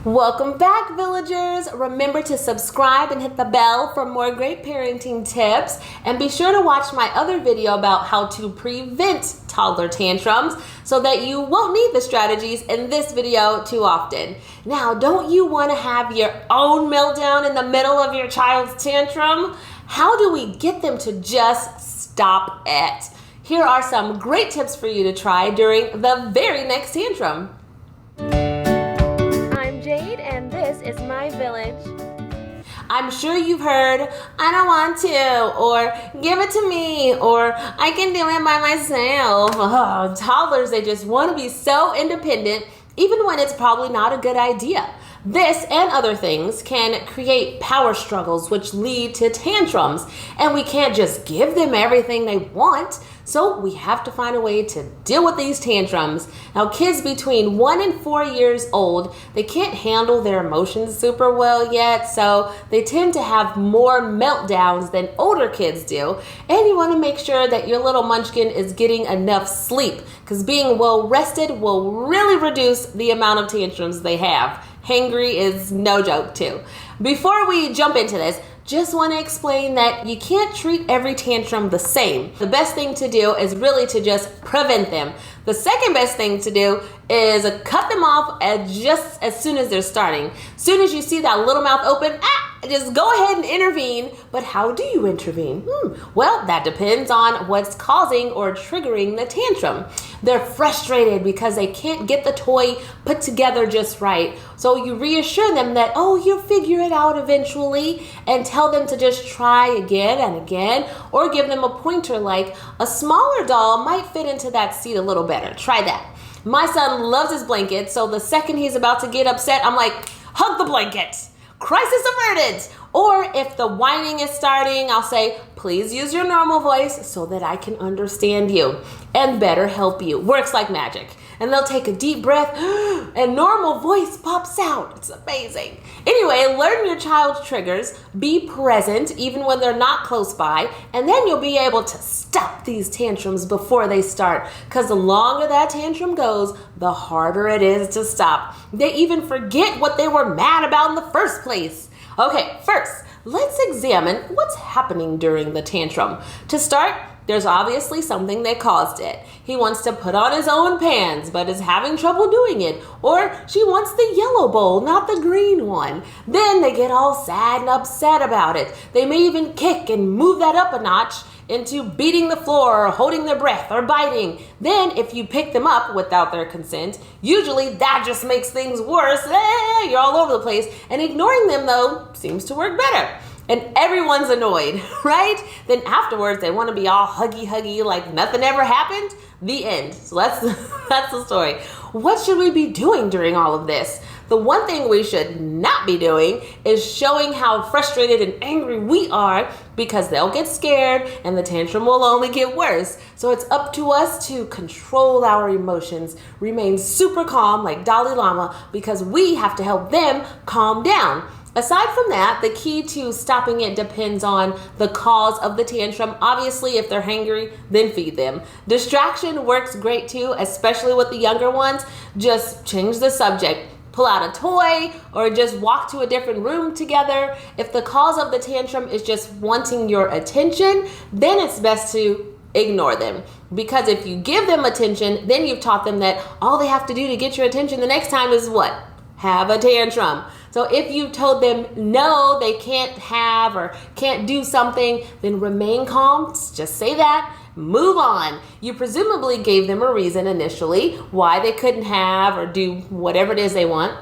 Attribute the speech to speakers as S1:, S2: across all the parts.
S1: Welcome back, villagers. Remember to subscribe and hit the bell for more great parenting tips. And be sure to watch my other video about how to prevent toddler tantrums so that you won't need the strategies in this video too often. Now, don't you want to have your own meltdown in the middle of your child's tantrum? How do we get them to just stop it? Here are some great tips for you to try during the very next tantrum. I'm Jade, and this is my village. I'm sure you've heard, I don't want to, or give it to me, or I can do it by myself. Oh, toddlers, they just want to be so independent, even when it's probably not a good idea. This and other things can create power struggles which lead to tantrums, and we can't just give them everything they want. So we have to find a way to deal with these tantrums. Now, kids between 1 and 4 years old, they can't handle their emotions super well yet, so they tend to have more meltdowns than older kids do. And you want to make sure that your little munchkin is getting enough sleep, because being well rested will really reduce the amount of tantrums they have. Hangry is no joke too. Before we jump into this, just want to explain that you can't treat every tantrum the same. The best thing to do is really to just prevent them. The second best thing to do is cut them off just as soon as they're starting. As soon as you see that little mouth open, just go ahead and intervene. But how do you intervene? Well, that depends on what's causing or triggering the tantrum. They're frustrated because they can't get the toy put together just right. So you reassure them that, you'll figure it out eventually, and tell them to just try again and again, or give them a pointer like a smaller doll might fit into that seat a little better. Try that. My son loves his blanket, so the second he's about to get upset, I'm like, hug the blanket. Crisis averted. Or if the whining is starting, I'll say, please use your normal voice so that I can understand you and better help you. Works like magic. And they'll take a deep breath and normal voice pops out. It's amazing. Anyway, learn your child's triggers, be present even when they're not close by, and then you'll be able to stop these tantrums before they start. Because the longer that tantrum goes, the harder it is to stop. They even forget what they were mad about in the first place. Okay, first, let's examine what's happening during the tantrum. To start, there's obviously something that caused it. He wants to put on his own pants, but is having trouble doing it. Or she wants the yellow bowl, not the green one. Then they get all sad and upset about it. They may even kick and move that up a notch into beating the floor or holding their breath or biting. Then if you pick them up without their consent, usually that just makes things worse. You're all over the place. And ignoring them, though, seems to work better. And everyone's annoyed, right? Then afterwards, they want to be all huggy like nothing ever happened. The end. So that's the story. What should we be doing during all of this? The one thing we should not be doing is showing how frustrated and angry we are, because they'll get scared and the tantrum will only get worse. So it's up to us to control our emotions, remain super calm like Dalai Lama, because we have to help them calm down. Aside from that, the key to stopping it depends on the cause of the tantrum. Obviously, if they're hangry, then feed them. Distraction works great too, especially with the younger ones. Just change the subject. Pull out a toy or just walk to a different room together. If the cause of the tantrum is just wanting your attention, then it's best to ignore them. Because if you give them attention, then you've taught them that all they have to do to get your attention the next time is what? Have a tantrum. So if you told them no, they can't have or can't do something, then remain calm. Just say that. Move on. You presumably gave them a reason initially why they couldn't have or do whatever it is they want.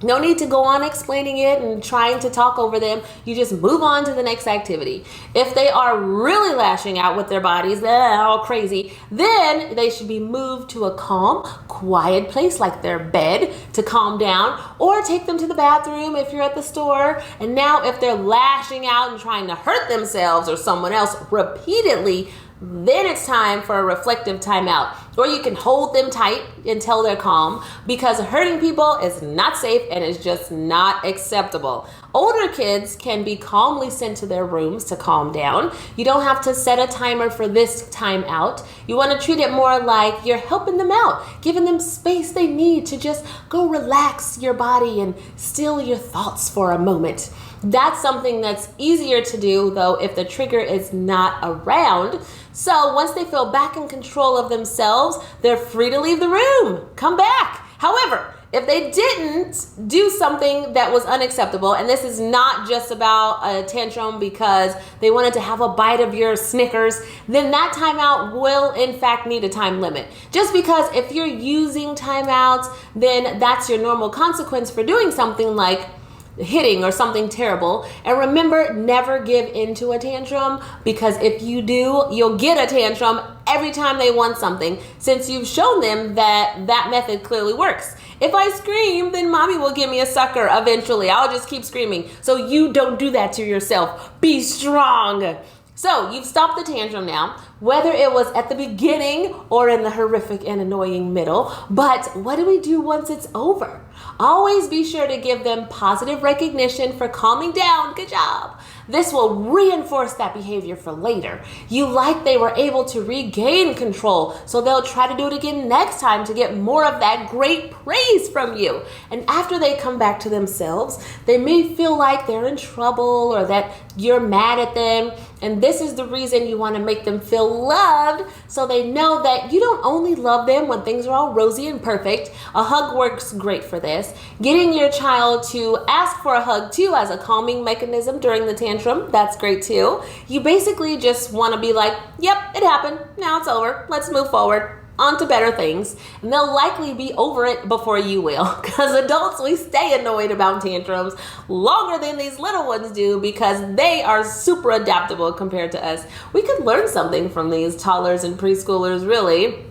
S1: No need to go on explaining it and trying to talk over them. You just move on to the next activity. If they are really lashing out with their bodies, they're all crazy, then they should be moved to a calm, quiet place like their bed to calm down, or take them to the bathroom if you're at the store. And now if they're lashing out and trying to hurt themselves or someone else repeatedly, then it's time for a reflective timeout. or you can hold them tight until they're calm, because hurting people is not safe and is just not acceptable. Older kids can be calmly sent to their rooms to calm down. You don't have to set a timer for this time out. You want to treat it more like you're helping them out, giving them space they need to just go relax your body and still your thoughts for a moment. That's something that's easier to do, though, if the trigger is not around. So once they feel back in control of themselves, they're free to leave the room, come back. However, if they didn't do something that was unacceptable, and this is not just about a tantrum because they wanted to have a bite of your Snickers, then that timeout will in fact need a time limit. Just because if you're using timeouts, then that's your normal consequence for doing something like hitting or something terrible. And remember, never give into a tantrum, because if you do, you'll get a tantrum every time they want something, since you've shown them that that method clearly works. If I scream, then mommy will give me a sucker eventually. I'll just keep screaming. So you don't do that to yourself. Be strong. So you've stopped the tantrum now, whether it was at the beginning or in the horrific and annoying middle. But what do we do once it's over? Always be sure to give them positive recognition for calming down. Good job. This will reinforce that behavior for later. You like they were able to regain control, so they'll try to do it again next time to get more of that great praise from you. And after they come back to themselves, they may feel like they're in trouble or that you're mad at them. And this is the reason you want to make them feel loved, so they know that you don't only love them when things are all rosy and perfect. A hug works great for this. Getting your child to ask for a hug too as a calming mechanism during the tantrum, that's great too. You basically just want to be like, yep, it happened. Now it's over. Let's move forward. On to better things. And they'll likely be over it before you will, because adults, we stay annoyed about tantrums longer than these little ones do, because they are super adaptable compared to us. We could learn something from these toddlers and preschoolers, really.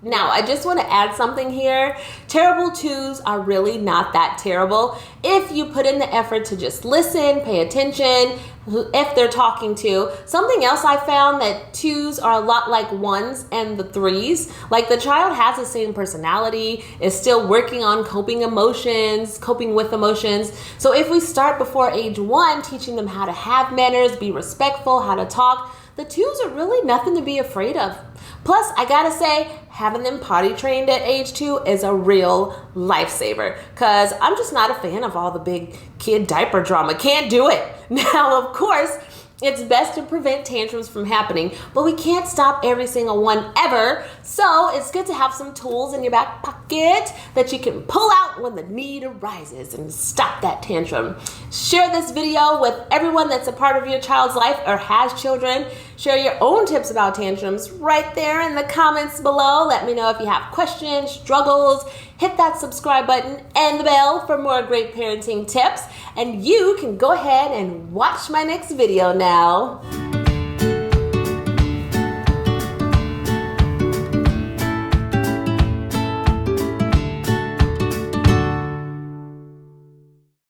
S1: Now, I just want to add something here. Terrible twos are really not that terrible if you put in the effort to just listen, pay attention, if they're talking to. Something else I found, that twos are a lot like ones and the threes. Like, the child has the same personality, is still working on coping with emotions. So if we start before age 1, teaching them how to have manners, be respectful, how to talk, the twos are really nothing to be afraid of. Plus, I gotta say, having them potty trained at age 2 is a real lifesaver, because I'm just not a fan of all the big kid diaper drama. Can't do it. Now, of course, it's best to prevent tantrums from happening, but we can't stop every single one ever. So it's good to have some tools in your back pocket that you can pull out when the need arises and stop that tantrum. Share this video with everyone that's a part of your child's life or has children. Share your own tips about tantrums right there in the comments below. Let me know if you have questions, struggles. Hit that subscribe button and the bell for more great parenting tips. And you can go ahead and watch my next video now.